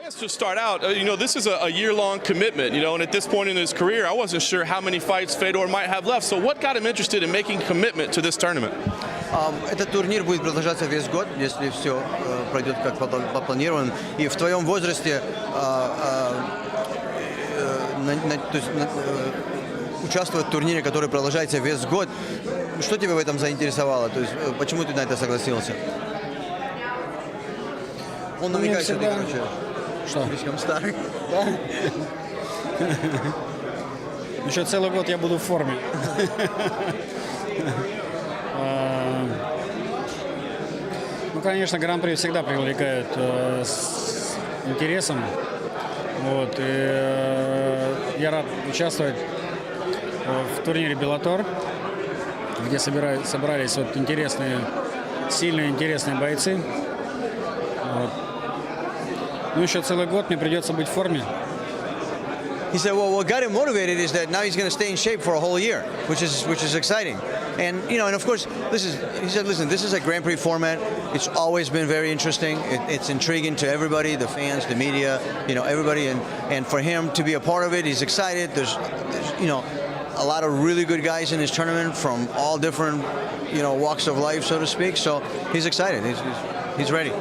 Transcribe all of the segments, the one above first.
guess to start out, this is a year-long commitment, and at this point in his career, I wasn't sure how many fights Fedor might have left. So what got him interested in making a commitment to this tournament? Этот турнир будет продолжаться весь год, если все пройдет как планировано. И в твоем возрасте участвовать в турнире, который продолжается весь год, что тебя в этом заинтересовало? То есть почему ты на это согласился? Он намекает, что ты, короче, слишком старый. Да? Еще целый год я буду в форме. Ну, конечно, гран-при всегда привлекают с интересом. Вот. И я рад участвовать в турнире Bellator, где собрались вот интересные, сильные, интересные бойцы. Вот. Ну, еще целый год мне придется быть в форме. He said, well, what got him motivated is that now he's going to stay in shape for a whole year, which is exciting. And, and of course, he said, listen, this is a Grand Prix format. It's always been very interesting. It's intriguing to everybody, the fans, the media, everybody. And for him to be a part of it, he's excited. There's a lot of really good guys in this tournament from all different, walks of life, so to speak. So he's excited. He's ready.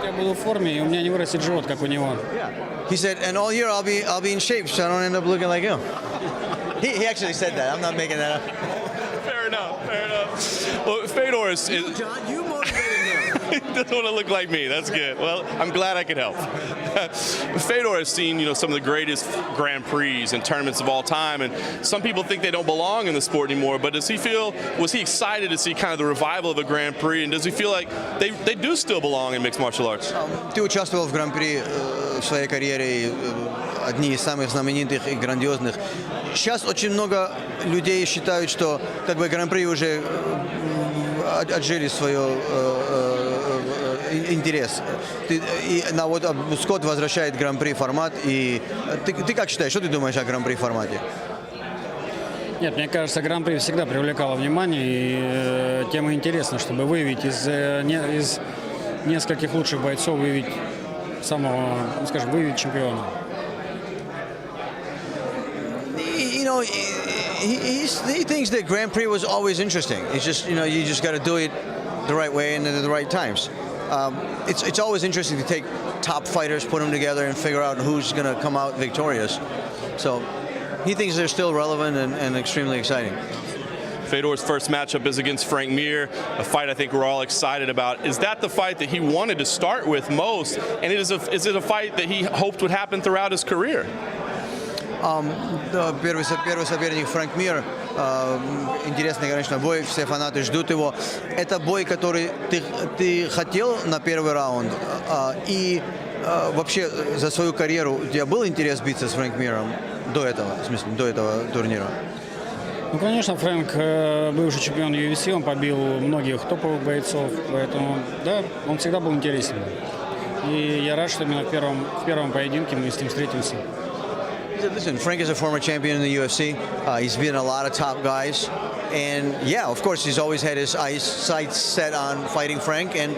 Я буду в форме, и у меня не вырастет живот, как у него. He said, and all year I'll be in shape, so I don't end up looking like him. He actually said that. I'm not making that up. Fair enough. Well, Fedor is John, you motivated him. He doesn't want to look like me. That's good. Well, I'm glad I could help. Fedor has seen, some of the greatest Grand Prix and tournaments of all time, and some people think they don't belong in the sport anymore. But was he excited to see kind of the revival of a Grand Prix, and does he feel like they do still belong in mixed martial arts? Ты участвовал в Гран-при в своей карьере, одни из самых знаменитых и грандиозных. Сейчас очень много людей считают, что Гран-при уже отжили свой интерес. Вот Скотт возвращает Гран-при формат. И ты как считаешь, что ты думаешь о Гран-при формате? Нет, мне кажется, Гран-при всегда привлекало внимание, и тема интересна, чтобы выявить из нескольких лучших бойцов, выявить выявить чемпиона. He thinks that Grand Prix was always interesting. It's just, you just got to do it the right way and at the right times. It's always interesting to take top fighters, put them together, and figure out who's going to come out victorious. So he thinks they're still relevant and extremely exciting. Fedor's first matchup is against Frank Mir, a fight I think we're all excited about. Is that the fight that he wanted to start with most? And is it a fight that he hoped would happen throughout his career? Первый соперник Фрэнк Мир. Интересный, конечно, бой. Все фанаты ждут его. Это бой, который ты хотел на первый раунд. И вообще за свою карьеру у тебя был интерес биться с Фрэнк Миром до этого турнира? Ну, конечно, Фрэнк бывший чемпион UFC, он побил многих топовых бойцов, поэтому, да, он всегда был интересен. И я рад, что именно в первом поединке мы с ним встретимся. Listen, Frank is a former champion in the UFC. He's been a lot of top guys. And yeah, of course, he's always had his sights set on fighting Frank. And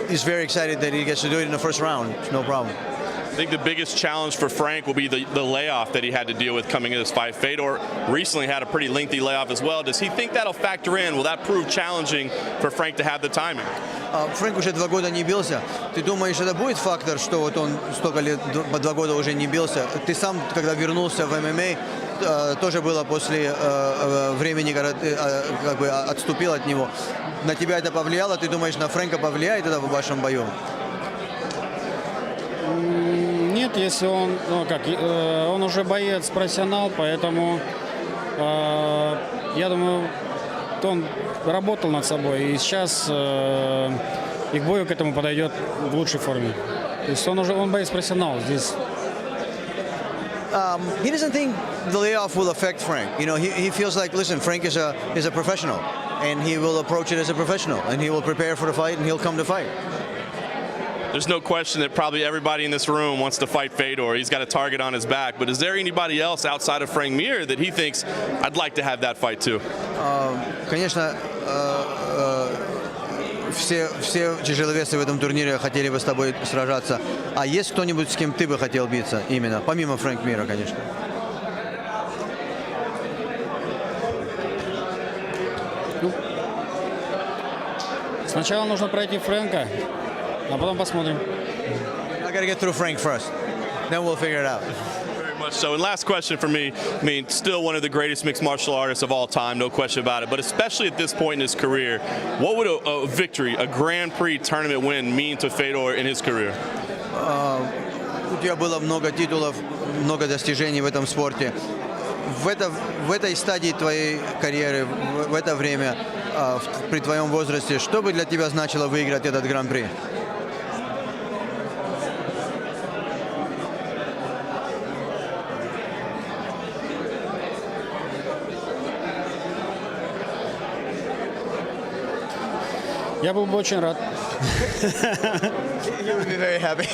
he's very excited that he gets to do it in the first round. It's no problem. I think the biggest challenge for Frank will be the layoff that he had to deal with coming into this fight. Fedor recently had a pretty lengthy layoff as well. Does he think that'll factor in? Will that prove challenging for Frank to have the timing? Фрэнк уже 2 года не бился. Ты думаешь, это будет фактор, что вот он столько лет, по 2 года уже не бился? Ты сам, когда вернулся в ММА, тоже было после времени, когда ты отступил от него. На тебя это повлияло? Ты думаешь, на Фрэнка повлияет это в вашем бою? Нет, если он уже боец, профессионал, поэтому я думаю, он работал над собой, и сейчас и к бою к этому подойдет в лучшей форме. То есть он боец-профессионал здесь. He doesn't think the layoff will affect Frank. He feels like, listen, Frank is a professional, and he will approach it as a professional, and he will prepare for the fight, and he'll come to fight. There's no question that probably everybody in this room wants to fight Fedor. He's got a target on his back. But is there anybody else outside of Frank Mir that he thinks, I'd like to have that fight too? Конечно, все тяжеловесы в этом турнире хотели бы с тобой сражаться. А есть кто-нибудь, с кем ты бы хотел биться именно? Помимо Фрэнк Мира, конечно. Сначала нужно пройти Фрэнка, а потом посмотрим. I gotta get through Frank first. Then we'll figure it out. Very much so. And last question for me. I mean, still one of the greatest mixed martial artists of all time, no question about it. But especially at this point in his career, what would a victory, a Grand Prix tournament win mean to Fedor in his career? У тебя было много титулов, много достижений в этом спорте. В этой стадии твоей карьеры, в это время, при твоем возрасте, что бы для тебя значило выиграть этот Гран-при? Я был бы очень рад. You would be very happy.